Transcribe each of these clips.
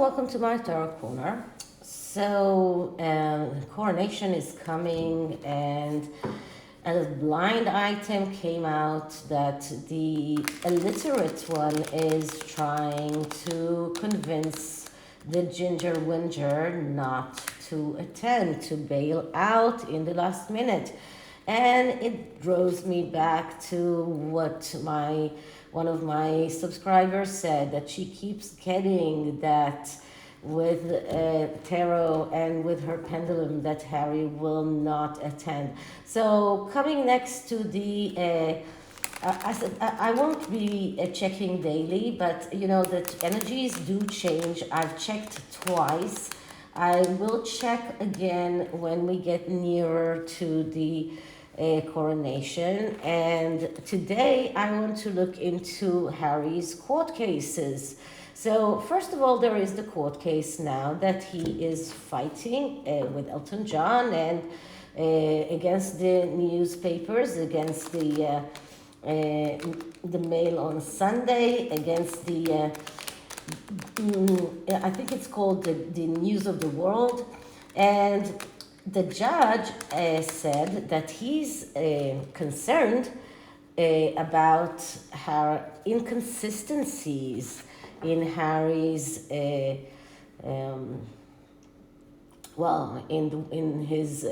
welcome to my Tarot Corner. So, coronation is coming, and a blind item came out that the illiterate one is trying to convince the ginger whinger not to attend, to bail out in the last minute. And it draws me back to what one of my subscribers said, that she keeps getting that with tarot and with her pendulum, that Harry will not attend. So coming next to the I said I won't be checking daily, but you know that energies do change. I've checked twice. I will check again when we get nearer to the coronation. And today I want to look into Harry's court cases. So first of all, there is the court case now that he is fighting with Elton John and against the newspapers, against the Mail on Sunday, against the I think it's called the News of the World. And the judge said that he's concerned about her inconsistencies in Harry's in his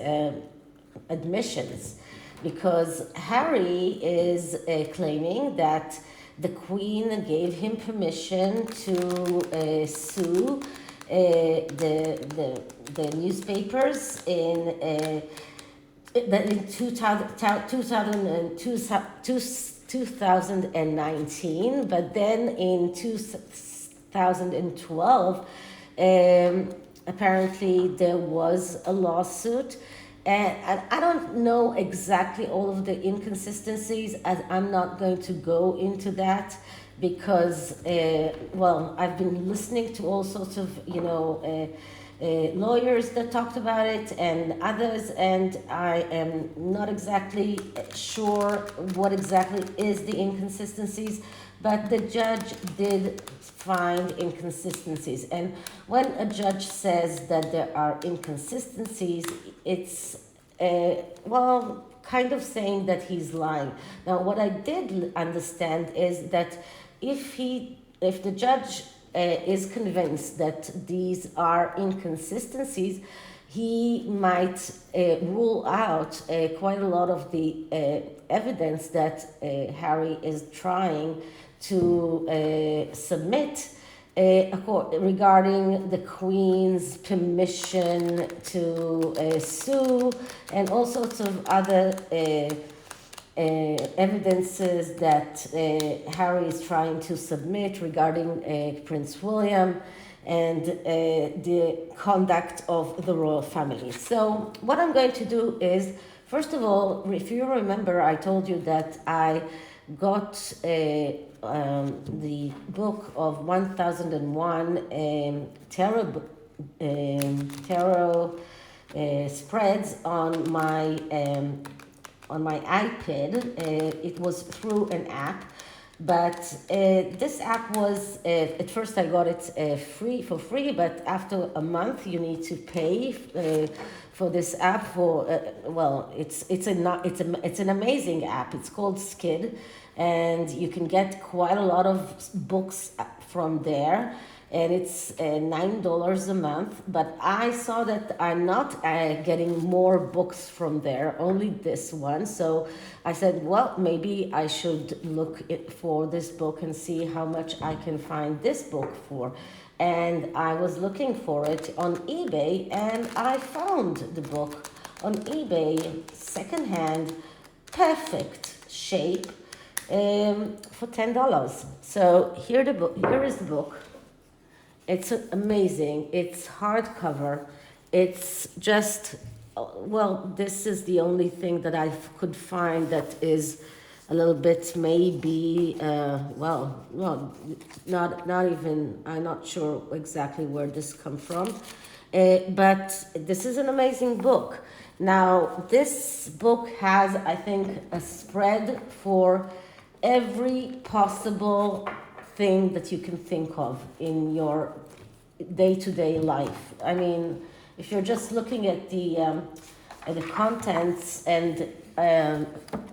admissions, because Harry is claiming that the Queen gave him permission to sue the newspapers in 2019, but then in 2012, apparently there was a lawsuit. And I don't know exactly all of the inconsistencies, as I'm not going to go into that, because, I've been listening to all sorts of, lawyers that talked about it and others, and I am not exactly sure what exactly is the inconsistencies, but the judge did find inconsistencies. And when a judge says that there are inconsistencies, it's, kind of saying that he's lying. Now, what I did understand is that if the judge is convinced that these are inconsistencies, he might rule out quite a lot of the evidence that Harry is trying to submit regarding the Queen's permission to sue, and all sorts of other evidences that Harry is trying to submit regarding Prince William and the conduct of the royal family. So what I'm going to do is, first of all, if you remember, I told you that I got the book of 1001 tarot spreads on my iPad. It was through an app, but this app was at first I got it for free, but after a month you need to pay for this app. For it's an amazing app. It's called Skid, and you can get quite a lot of books from there. And it's $9 a month, but I saw that I'm not getting more books from there, only this one. So I said, well, maybe I should look for this book and see how much I can find this book for. And I was looking for it on eBay, and I found the book on eBay, secondhand, perfect shape, for $10. So here is the book. It's amazing. It's hardcover. It's just, this is the only thing that I could find that is a little bit maybe, not even, I'm not sure exactly where this comes from. But this is an amazing book. Now, this book has, I think, a spread for every possible thing that you can think of in your day-to-day life. I mean, if you're just looking at the contents and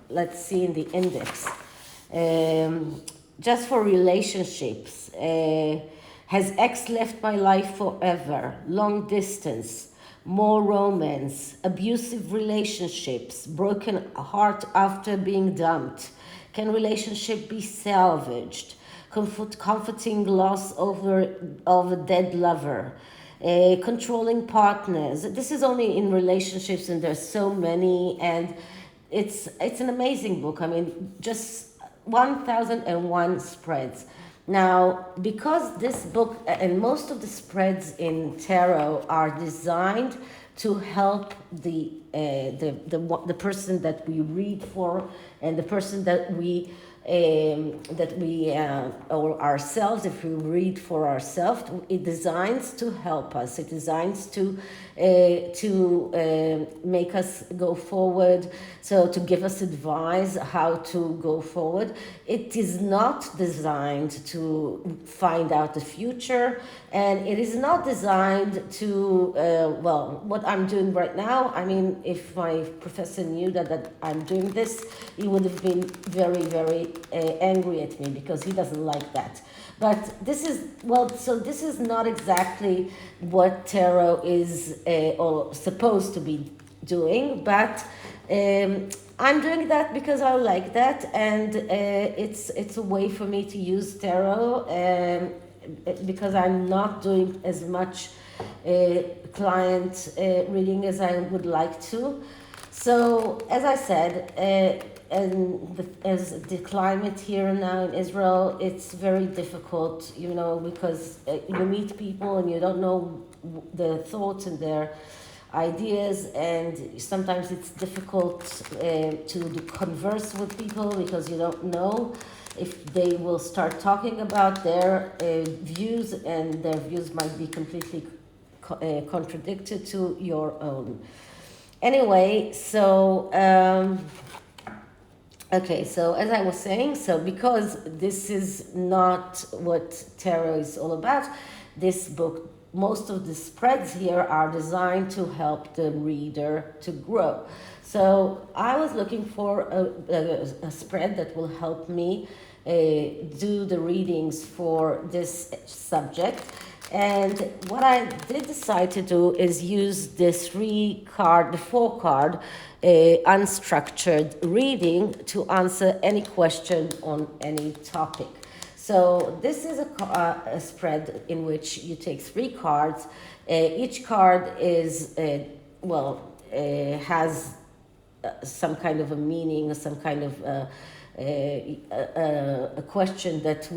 let's see in the index, just for relationships, has ex left my life forever, long distance, more romance, abusive relationships, broken heart after being dumped. Can relationship be salvaged? Comforting loss of a dead lover. Controlling partners. This is only in relationships, and there's so many, and it's an amazing book. I mean, just 1001 spreads. Now, because this book and most of the spreads in tarot are designed to help the person that we read for, and the person that we or ourselves, if we read for ourselves, it designs to help us. It designs to make us go forward, so to give us advice how to go forward. It is not designed to find out the future, and it is not designed to, well, what I'm doing right now. I mean, if my professor knew that I'm doing this, he would have been very, very angry at me, because he doesn't like that. But this is, well, so this is not exactly what tarot is or supposed to be doing, but I'm doing that because I like that, and it's a way for me to use tarot, because I'm not doing as much client reading as I would like to. So, as I said, as the climate here now in Israel, it's very difficult, you know, because you meet people and you don't know the thoughts and their ideas, and sometimes it's difficult to converse with people, because you don't know if they will start talking about their views, and their views might be completely contradicted to your own. Anyway, so okay, so as I was saying, so because this is not what tarot is all about, this book, most of the spreads here are designed to help the reader to grow. So I was looking for a spread that will help me do the readings for this subject. And what I did decide to do is use the 4-card unstructured reading to answer any question on any topic. So this is a spread in which you take 3 cards. Each card is, has some kind of a meaning, some kind of a question that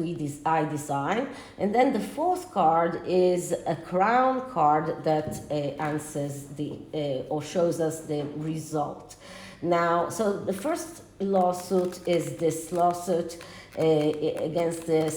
I design. And then the 4th card is a crown card that answers or shows us the result. Now, so the first lawsuit is this lawsuit against the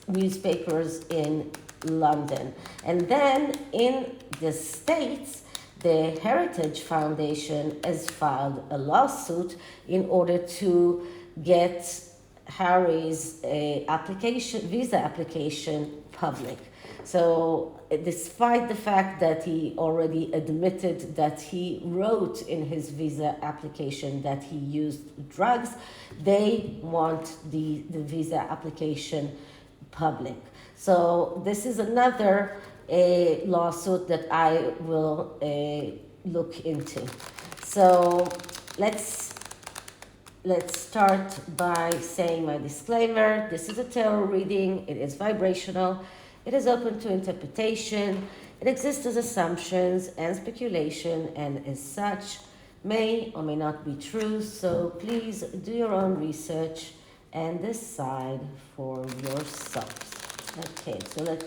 newspapers in London. And then in the States, the Heritage Foundation has filed a lawsuit in order to get Harry's visa application public. So despite the fact that he already admitted that he wrote in his visa application that he used drugs, they want the visa application public. So this is another lawsuit that I will look into. So let's start by saying my disclaimer. This is a tarot reading. It is vibrational. It is open to interpretation. It exists as assumptions and speculation, and as such may or may not be true. So please do your own research and decide for yourselves. Okay,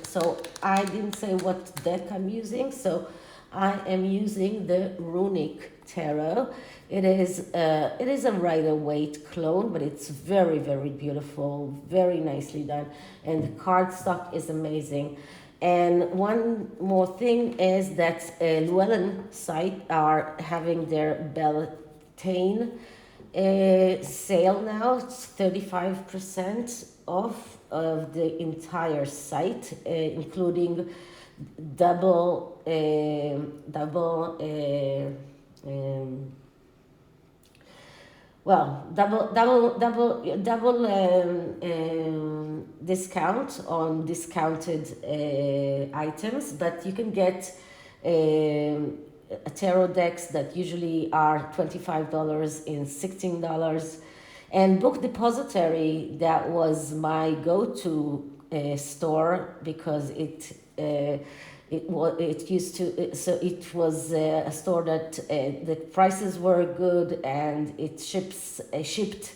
so I didn't say what deck I'm using, so I am using the RUNIC tarot. It is a Rider-Waite clone, but it's very, very beautiful, very nicely done, and the cardstock is amazing. And one more thing is that Llewellyn site are having their Beltane sale now. It's 35% off of the entire site, including double, double, well, double discount on discounted items, but you can get tarot decks that usually are $25 in $16. And Book Depository, that was my go-to store, because it used to, so it was a store that the prices were good, and it shipped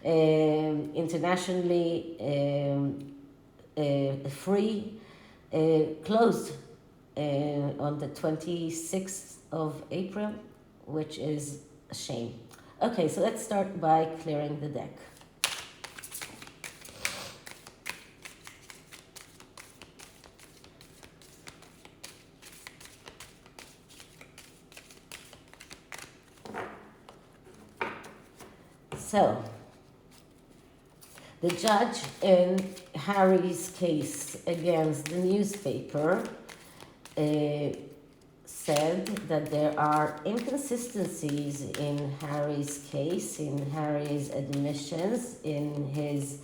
internationally, free, closed on the 26th of April, which is a shame. Okay, so let's start by clearing the deck. So, the judge in Harry's case against the newspaper said that there are inconsistencies in Harry's case, in Harry's admissions, in his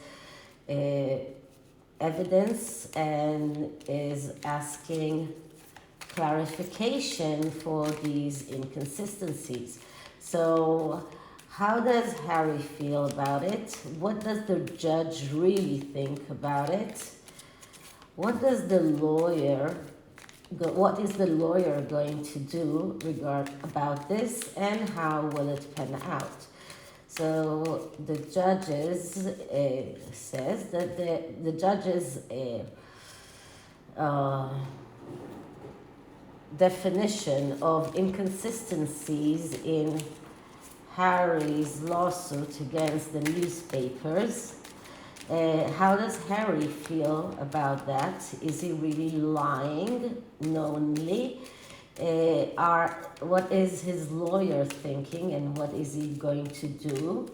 evidence, and is asking clarification for these inconsistencies. So, how does Harry feel about it? What does the judge really think about it? What is the lawyer going to do about this, and how will it pan out? So the judges says that the judges definition of inconsistencies in Harry's lawsuit against the newspapers. How does Harry feel about that? Is he really lying knowingly? What is his lawyer thinking, and what is he going to do?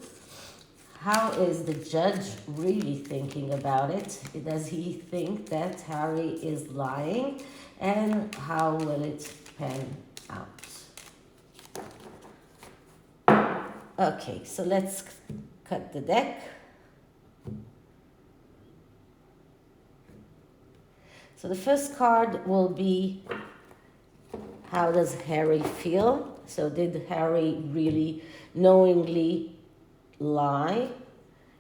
How is the judge really thinking about it? Does he think that Harry is lying? And how will it pan out? Okay, so let's cut the deck. So the first card will be, how does Harry feel? So did Harry really knowingly lie?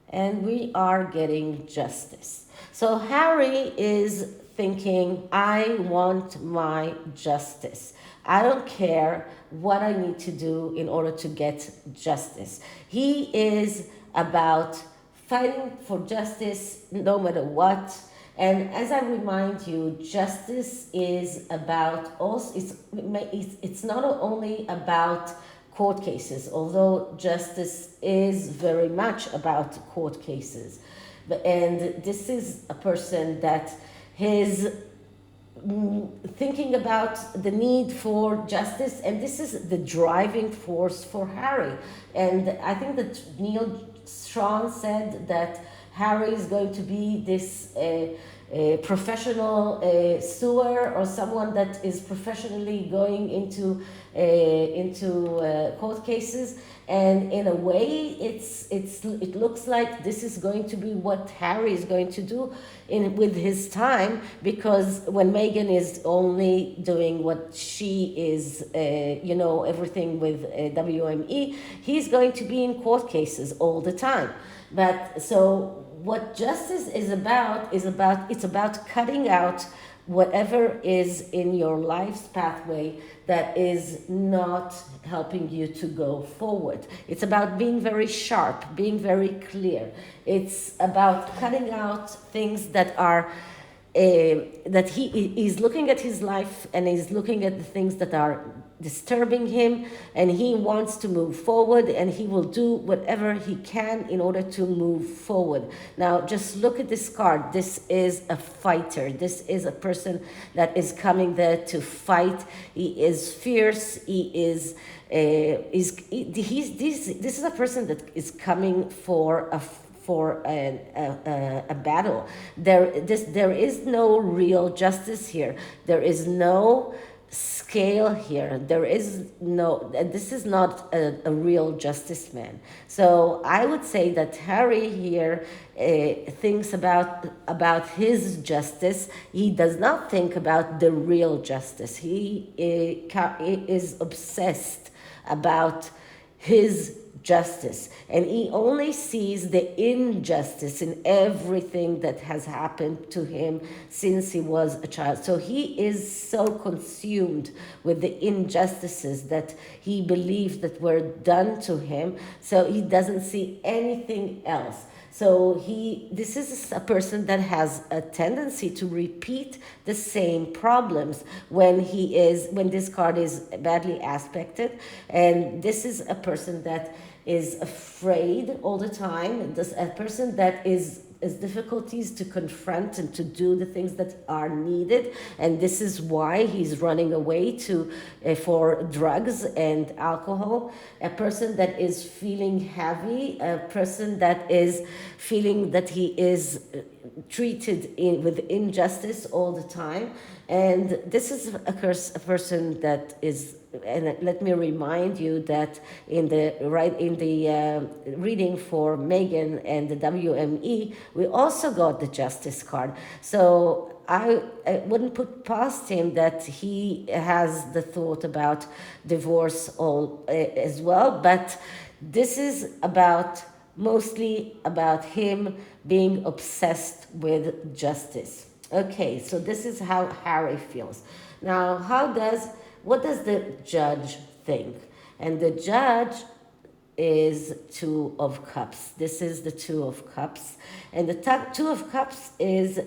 And we are getting justice. So Harry is thinking, I want my justice. I don't care what I need to do in order to get justice. He is about fighting for justice no matter what. And as I remind you, justice is about also, it's not only about court cases, although justice is very much about court cases. And this is a person that is thinking about the need for justice, and this is the driving force for Harry. And I think that Neil Strauss said that Harry is going to be this professional suer, or someone that is professionally going into court cases. And in a way, it looks like this is going to be what Harry is going to do with his time, because when Meghan is only doing what she is, everything with WME, he's going to be in court cases all the time. But so what justice is about, it's about cutting out whatever is in your life's pathway that is not helping you to go forward. It's about being very sharp, being very clear. It's about cutting out things that are that he is looking at his life, and he's looking at the things that are disturbing him, and he wants to move forward, and he will do whatever he can in order to move forward. Now, just look at this card. This is a fighter. This is a person that is coming there to fight. He is fierce. This is a person that is coming for for a battle. There is no real justice here. There is no scale here. There is no, this is not a real justice man. So I would say that Harry here thinks about his justice. He does not think about the real justice. He is obsessed about his justice, and he only sees the injustice in everything that has happened to him since he was a child. So he is so consumed with the injustices that he believes that were done to him, so he doesn't see anything else. So this is a person that has a tendency to repeat the same problems when this card is badly aspected, and this is a person that is afraid all the time. This a person that is difficulties to confront and to do the things that are needed, and this is why he's running away for drugs and alcohol. A person that is feeling heavy, a person that is feeling that he is treated with injustice all the time, and this is a person that is. And let me remind you that in the reading for Meghan and the WME, we also got the Justice card. So I wouldn't put past him that he has the thought about divorce as well, but this is mostly about him being obsessed with justice. Okay, so this is how Harry feels. Now, what does the judge think? And the judge is Two of Cups. This is the Two of Cups. And the Two of Cups is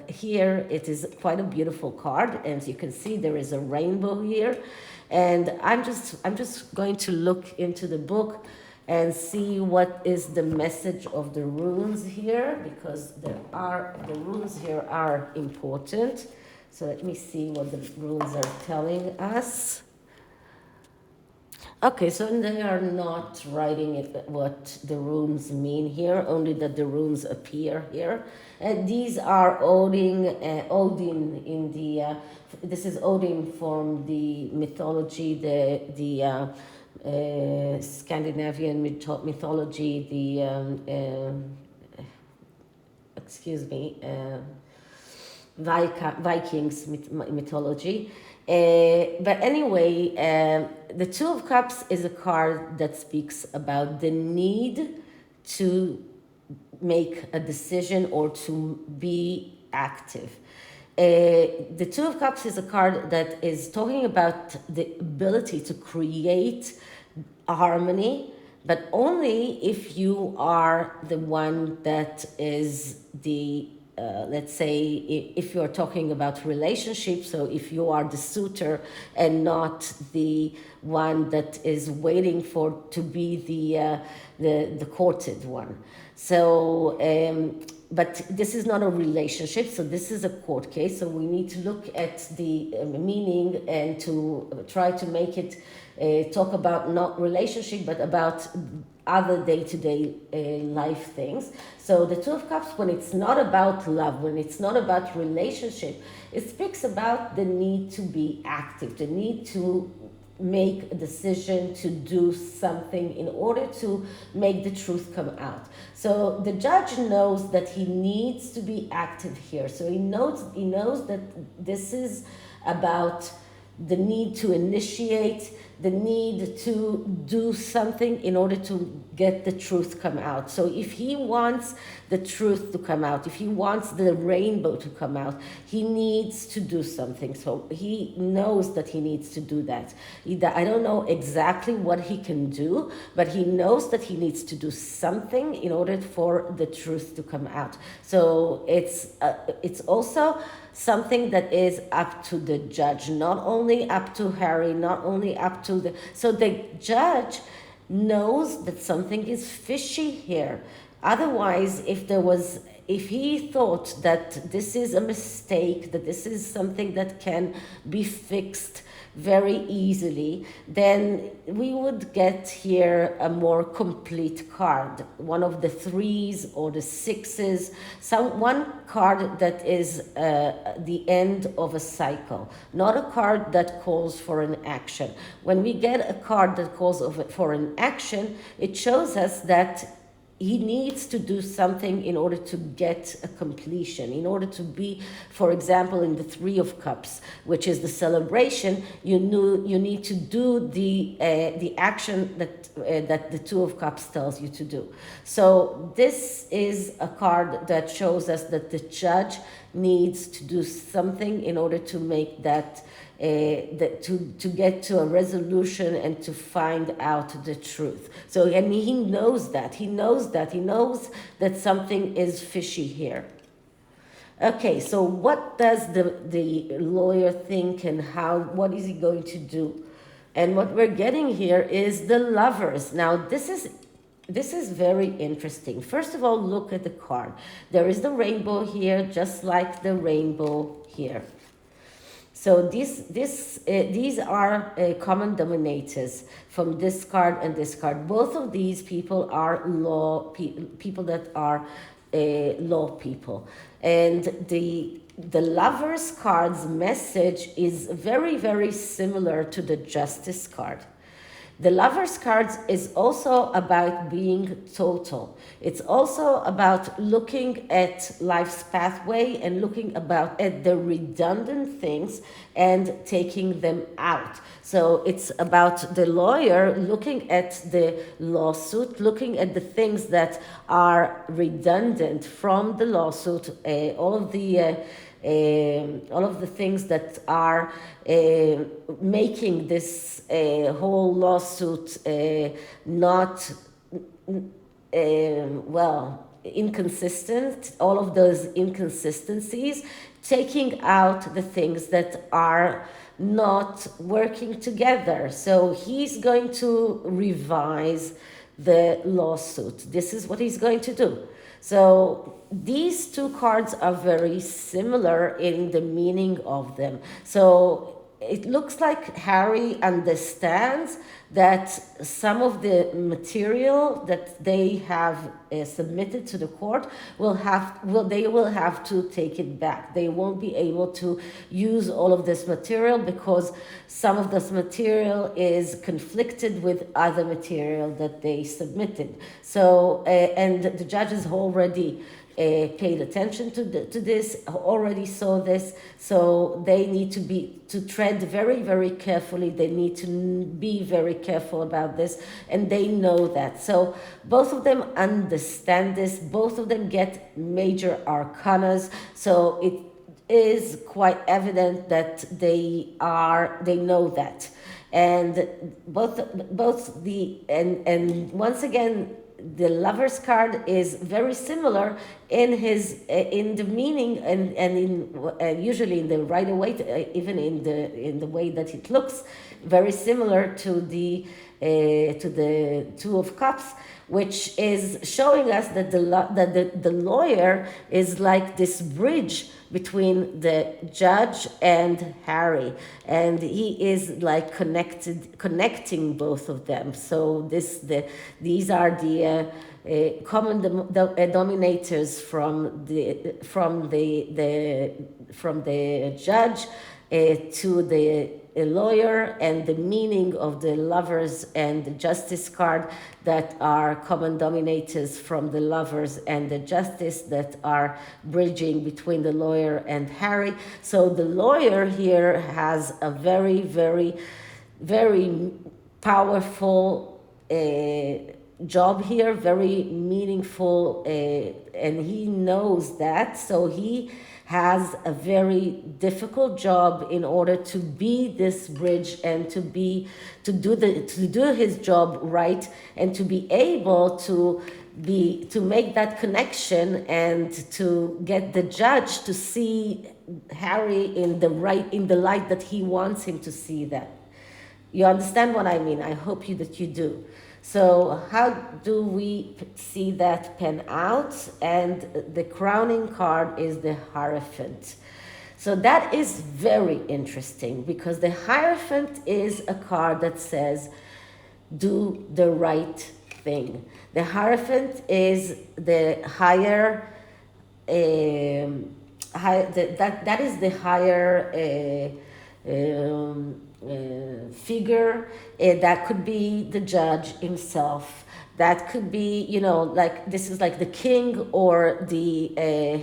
here it is quite a beautiful card. And you can see there is a rainbow here. And I'm just going to look into the book and see what is the message of the runes here, because the runes here are important. So let me see what the runes are telling us. Okay, so they are not writing what the runes mean here, only that the runes appear here. And these are Odin in the, this is Odin from the mythology, the Scandinavian mythology, Vikings mythology. But anyway, the Two of Cups is a card that speaks about the need to make a decision or to be active. The Two of Cups is a card that is talking about the ability to create a harmony, but only if you are the one that is the let's say if you're talking about relationships, so if you are the suitor and not the one that is waiting to be the courted one. So but this is not a relationship, so this is a court case, so we need to look at the meaning and to try to make it talk about not relationship but about other day-to-day life things. So the Two of Cups, when it's not about love, when it's not about relationship, it speaks about the need to be active, the need to make a decision to do something in order to make the truth come out. So the judge knows that he needs to be active here. So he knows that this is about the need to initiate, the need to do something in order to get the truth come out. So if he wants the truth to come out, if he wants the rainbow to come out, he needs to do something. So he knows that he needs to do that. I don't know exactly what he can do, but he knows that he needs to do something in order for the truth to come out. So it's also something that is up to the judge, not only up to Harry, not only up to so the judge knows that something is fishy here. Otherwise, if there was if he thought that this is a mistake, that this is something that can be fixed very easily, then we would get here a more complete card, one of the 3s or the 6s, one card that is the end of a cycle, not a card that calls for an action. When we get a card that calls for an action, it shows us that he needs to do something in order to get a completion, in order to be, for example, in the 3 of Cups, which is the celebration. You need to do the action that the 2 of Cups tells you to do. So this is a card that shows us that the judge needs to do something in order to make that to get to a resolution and to find out the truth. So, and he knows that. He knows that something is fishy here. Okay, so what does the lawyer think, and what is he going to do? And what we're getting here is the Lovers. Now, this is very interesting. First of all, look at the card. There is the rainbow here, just like the rainbow here. So these are common dominators from this card and this card. Both of these people are people that are law people. And the Lovers card's message is very, very similar to the Justice card. The Lovers card is also about being total. It's also about looking at life's pathway and looking at the redundant things and taking them out. So it's about the lawyer looking at the lawsuit, looking at the things that are redundant from the lawsuit, all of the things that are making this whole lawsuit not inconsistent, all of those inconsistencies, taking out the things that are not working together. So he's going to revise the lawsuit. This is what he's going to do. So these 2 cards are very similar in the meaning of them. So it looks like Harry understands that some of the material that they have submitted to the court they will have to take it back. They won't be able to use all of this material because some of this material is conflicted with other material that they submitted. So and the judges already paid attention to this, already saw this, so they need to tread very, very carefully. They need to be very careful about this, and they know that. So both of them understand this. Both of them get major arcanas. So it is quite evident that they know that, and once again, the Lovers card is very similar in the meaning and in usually in the right away, even in the way that it looks, very similar to the 2 of Cups, which is showing us that the lawyer is like this bridge between the judge and Harry, and he is like connecting both of them. So these are the common dominators from the judge to the lawyer, and the meaning of the Lovers and the Justice card that are common dominators from the Lovers and the Justice that are bridging between the lawyer and Harry. So the lawyer here has a very, very, very powerful job here, very meaningful, and he knows that. So he has a very difficult job in order to be this bridge and to do his job right, and to be able to make that connection and to get the judge to see Harry in the light that he wants him to see that. You understand what I mean? I hope that you do. So how do we see that pan out? And the crowning card is the Hierophant. So that is very interesting because the Hierophant is a card that says, do the right thing. The Hierophant is the higher, that is the higher figure. That could be the judge himself. That could be, you know, like this is like the king or the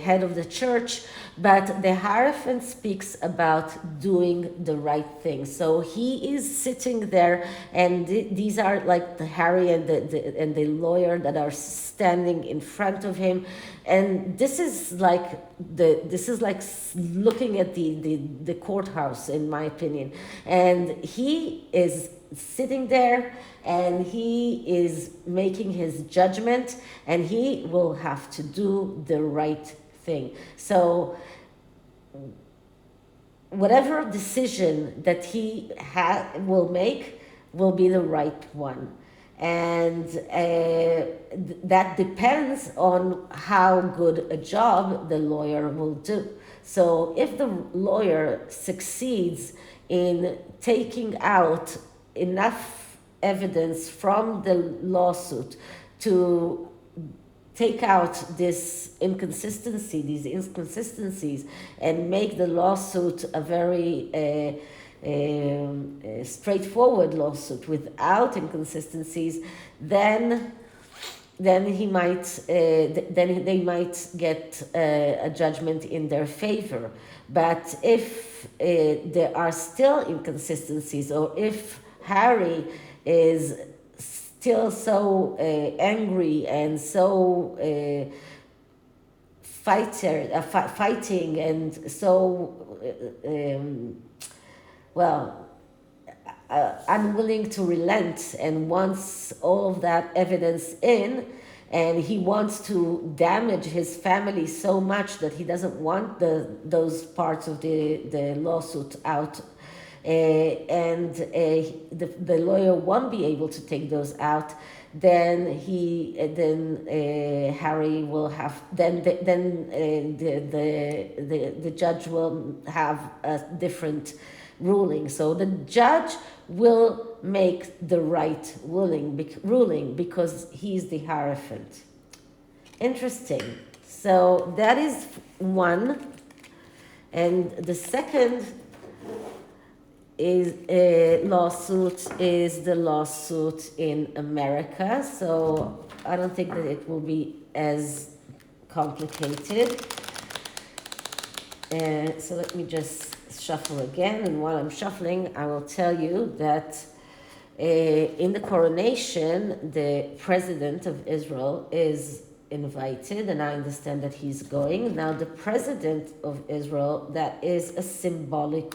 head of the church. But the Hierophant speaks about doing the right thing. So he is sitting there, and these are like the Harry and the lawyer that are standing in front of him, and this is like looking at the courthouse, in my opinion, and he is sitting there and he is making his judgment, and he will have to do the right thing. So whatever decision that he will make will be the right one. And that depends on how good a job the lawyer will do. So if the lawyer succeeds in taking out enough evidence from the lawsuit to take out these inconsistencies, and make the lawsuit a very straightforward lawsuit without inconsistencies, then they might get a judgment in their favor. But if there are still inconsistencies, or if Harry is still so angry and so fighting and so unwilling to relent, and wants all of that evidence in, and he wants to damage his family so much that he doesn't want those parts of the lawsuit out, and the lawyer won't be able to take those out, then Harry will have the judge will have a different ruling. So the judge will make the right ruling because he's the Hierophant. Interesting. So that is one, and the second lawsuit is the lawsuit in America. So I don't think that it will be as complicated. So let me just shuffle again, and while I'm shuffling, I will tell you that in the coronation, the president of Israel is invited, and I understand that he's going. Now, the president of Israel, that is a symbolic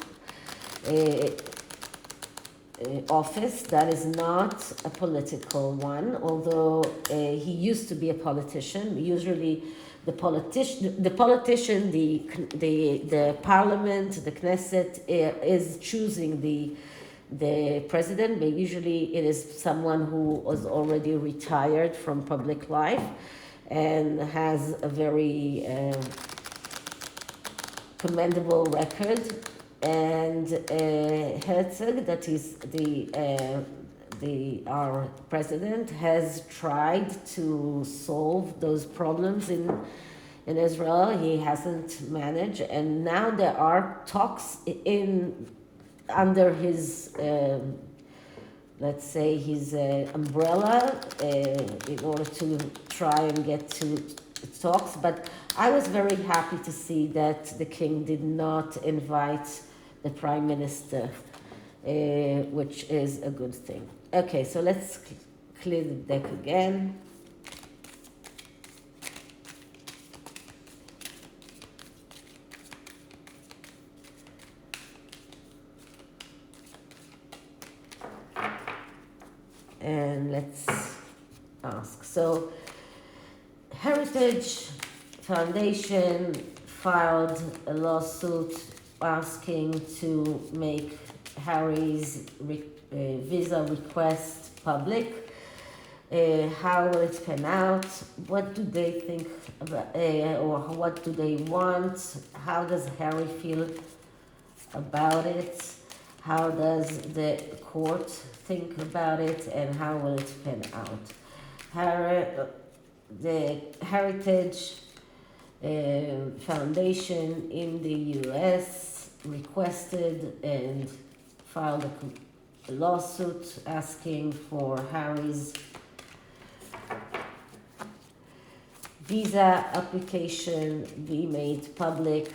office, that is not a political one, although he used to be a politician. Usually the politician, the parliament, the Knesset is choosing the president, but usually it is someone who was already retired from public life and has a very commendable record. And Herzog, that is our president, has tried to solve those problems in Israel. He hasn't managed, and now there are talks under his let's say his umbrella in order to try and get to talks. But I was very happy to see that the king did not invite the prime minister, which is a good thing. Okay, so let's clear the deck again. And let's ask. So, Heritage Foundation filed a lawsuit asking to make Harry's visa request public. how will it pan out? What do they think about, or what do they want? How does Harry feel about it? How does the court think about it, and how will it pan out? The Heritage Foundation in the US requested and filed a lawsuit asking for Harry's visa application be made public.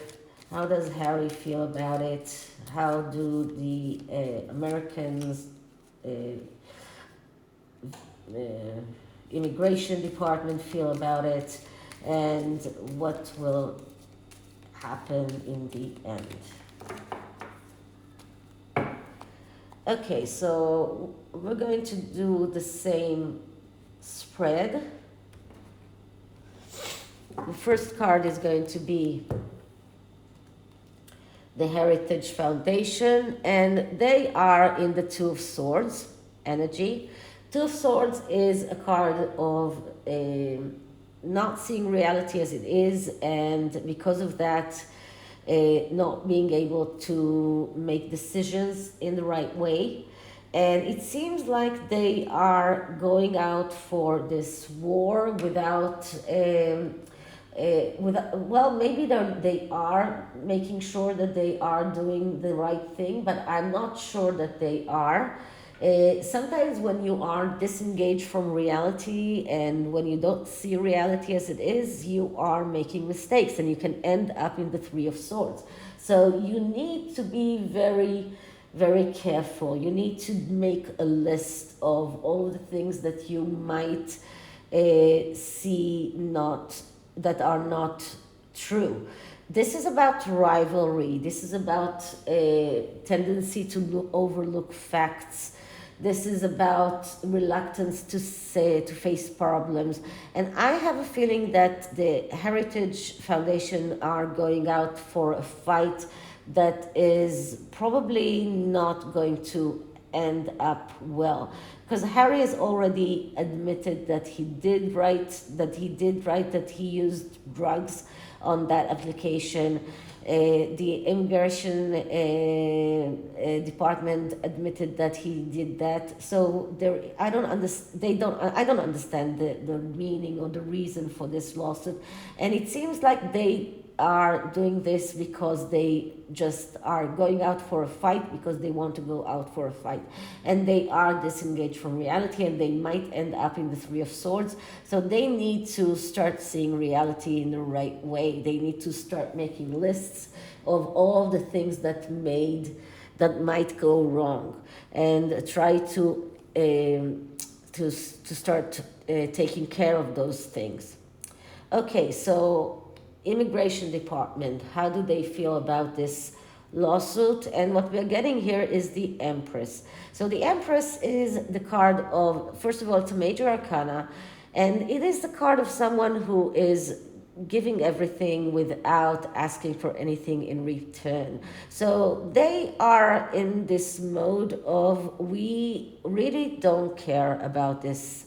How does Harry feel about it? How do the Americans immigration department feel about it? And what will happen in the end? Okay, so we're going to do the same spread. The first card is going to be the Heritage Foundation, and they are in the Two of Swords energy. Two of Swords is a card of not seeing reality as it is, and because of that, not being able to make decisions in the right way. And it seems like they are going out for this war without well, maybe they are making sure that they are doing the right thing, but I'm not sure that they are. Sometimes when you are disengaged from reality and when you don't see reality as it is, you are making mistakes and you can end up in the Three of Swords. So you need to be very, very careful. You need to make a list of all the things that you might see that are not true. This is about rivalry. This is about a tendency to overlook facts. This is about reluctance to face problems. And I have a feeling that the Heritage Foundation are going out for a fight that is probably not going to end up well. Because Harry has already admitted that he did write that he used drugs on that application. The immigration department admitted that he did that. So I don't understand the meaning or the reason for this lawsuit, and it seems like they are doing this because they just are going out for a fight because they want to go out for a fight, and they are disengaged from reality, and they might end up in the Three of Swords. So they need to start seeing reality in the right way. They need to start making lists of all the things that might go wrong, and try to start taking care of those things. Okay, so Immigration Department, how do they feel about this lawsuit? And what we're getting here is the Empress. So the Empress is the card of, first of all, it's a major arcana, and it is the card of someone who is giving everything without asking for anything in return. So they are in this mode of, we really don't care about this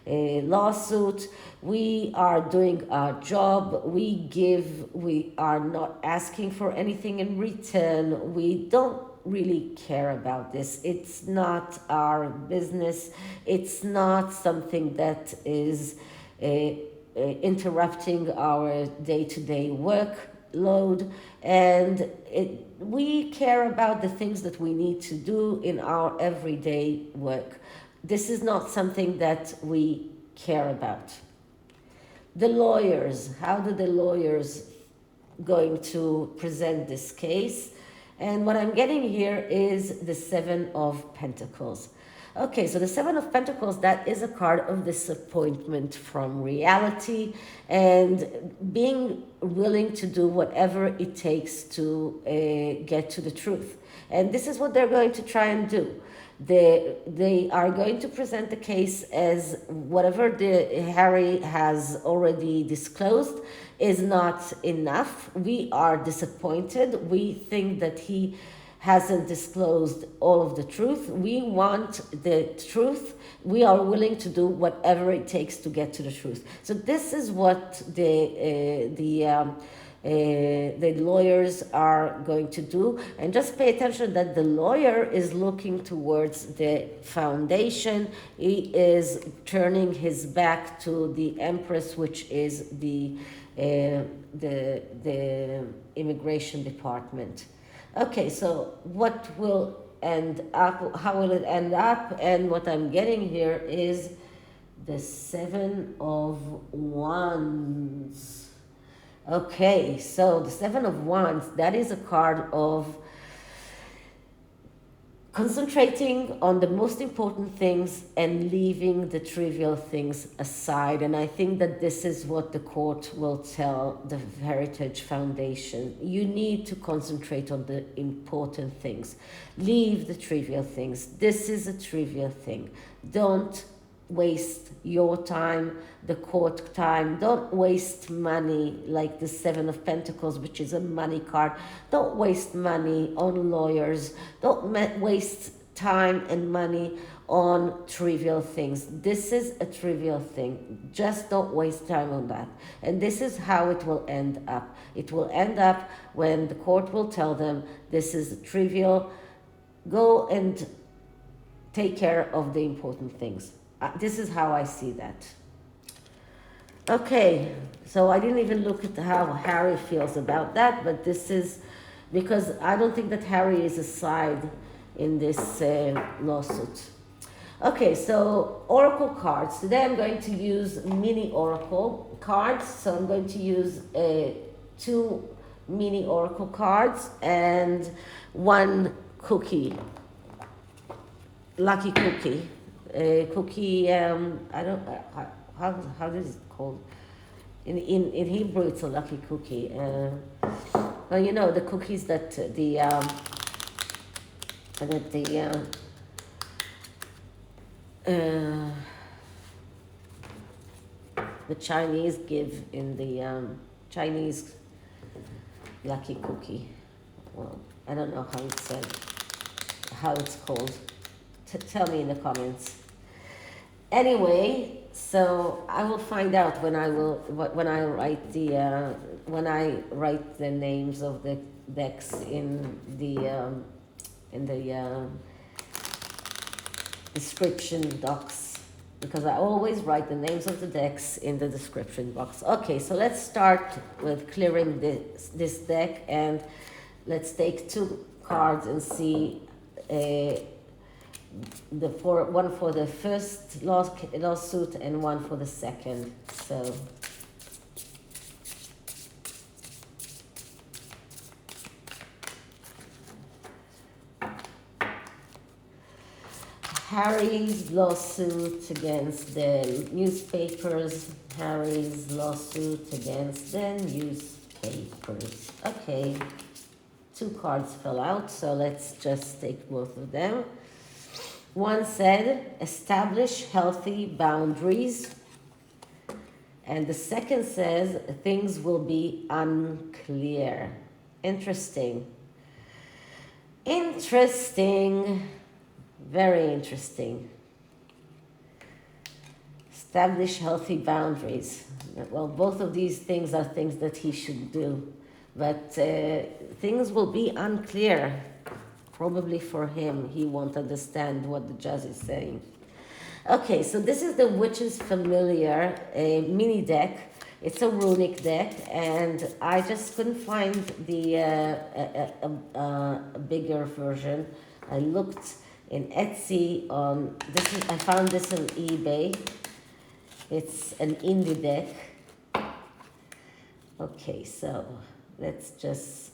lawsuit. We are doing our job. We are not asking for anything in return. We don't really care about this. It's not our business. It's not something that is interrupting our day-to-day workload, and we care about the things that we need to do in our everyday work. This is not something that we care about. The lawyers, how do the lawyers going to present this case? And what I'm getting here is the Seven of Pentacles. Okay, so the Seven of Pentacles, that is a card of disappointment from reality and being willing to do whatever it takes to get to the truth. And this is what they're going to try and do. They are going to present the case as whatever Harry has already disclosed is not enough. We are disappointed. We think that he hasn't disclosed all of the truth. We want the truth. We are willing to do whatever it takes to get to the truth. So this is what the lawyers are going to do. And just pay attention that the lawyer is looking towards the foundation. He is turning his back to the Empress, which is the immigration department. Okay, so what will end up, how will it end up? And what I'm getting here is the 7 of Wands. Okay, so the 7 of Wands, that is a card of concentrating on the most important things and leaving the trivial things aside. And I think that this is what the court will tell the Heritage Foundation. You need to concentrate on the important things. Leave the trivial things. This is a trivial thing. Don't waste your time, the court time. Don't waste money like the 7 of Pentacles, which is a money card. Don't waste money on lawyers. Don't waste time and money on trivial things. This is a trivial thing. Just don't waste time on that. And this is how it will end up. It will end up when the court will tell them this is trivial. Go and take care of the important things. This is how I see that. Okay, so I didn't even look at how Harry feels about that, but this is because I don't think that Harry is a side in this lawsuit. Okay, so oracle cards. Today I'm going to use mini oracle cards. So I'm going to use 2 mini oracle cards and 1 cookie, lucky cookie. Cookie, I don't, how is it called? In Hebrew, it's a lucky cookie. Well, you know, the cookies that the Chinese give in the Chinese lucky cookie. Well, I don't know how it's said, how it's called. Tell me in the comments. Anyway, so I will find out when I write the names of the decks in the description box, because I always write the names of the decks in the description box. Okay, so let's start with clearing this deck, and let's take 2 cards and see one for the first lawsuit and 1 for the second. So Harry's lawsuit against the newspapers. Harry's lawsuit against the newspapers. Okay, 2 cards fell out, so let's just take both of them. One said, establish healthy boundaries. And the second says, things will be unclear. Interesting. Interesting. Very interesting. Establish healthy boundaries. Well, both of these things are things that he should do. But things will be unclear. Probably for him, he won't understand what the judge is saying. Okay, so this is the Witch's Familiar mini deck. It's a RUNIC deck, and I just couldn't find the bigger version. I looked in Etsy on this. I found this on eBay. It's an indie deck. Okay, so let's just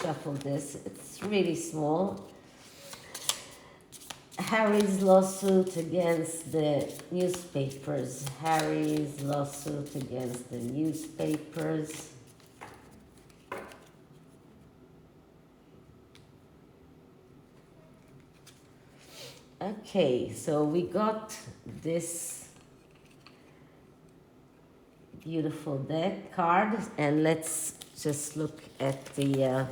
shuffle this. It's really small. Harry's lawsuit against the newspapers. Harry's lawsuit against the newspapers. Okay, so we got this beautiful deck card, and let's just look at the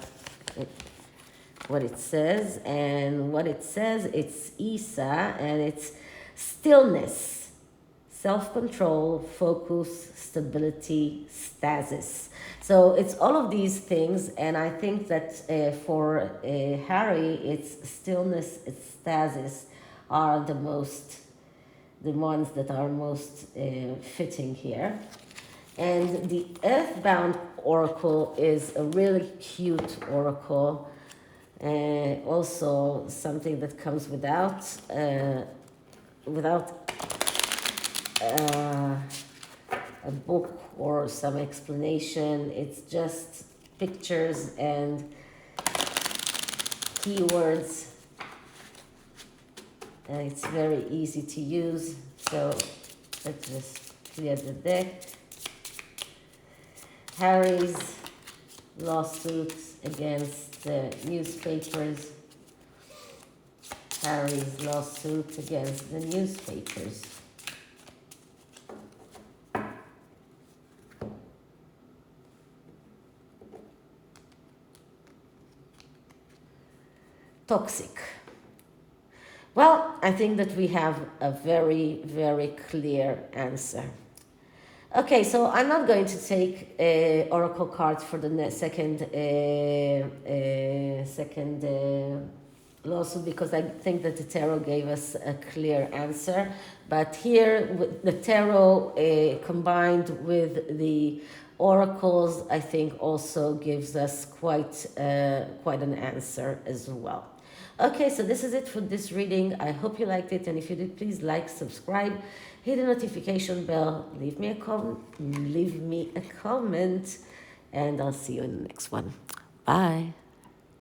what it says. And what it says, it's Isa, and it's stillness, self-control, focus, stability, stasis. So it's all of these things, and I think that for Harry, it's stillness, it's stasis are the ones that are most fitting here. And the Earthbound Oracle is a really cute oracle, also something that comes without a book or some explanation. It's just pictures and keywords, and it's very easy to use. So let's just clear the deck. Harry's lawsuits against the newspapers. Harry's lawsuit against the newspapers. Toxic. Well, I think that we have a very, very clear answer. Okay, so I'm not going to take oracle cards for the second lawsuit, because I think that the tarot gave us a clear answer. But here, with the tarot combined with the oracles, I think also gives us quite an answer as well. Okay, so this is it for this reading. I hope you liked it, and if you did, please like, subscribe, hit the notification bell, leave me a comment, and I'll see you in the next one. Bye.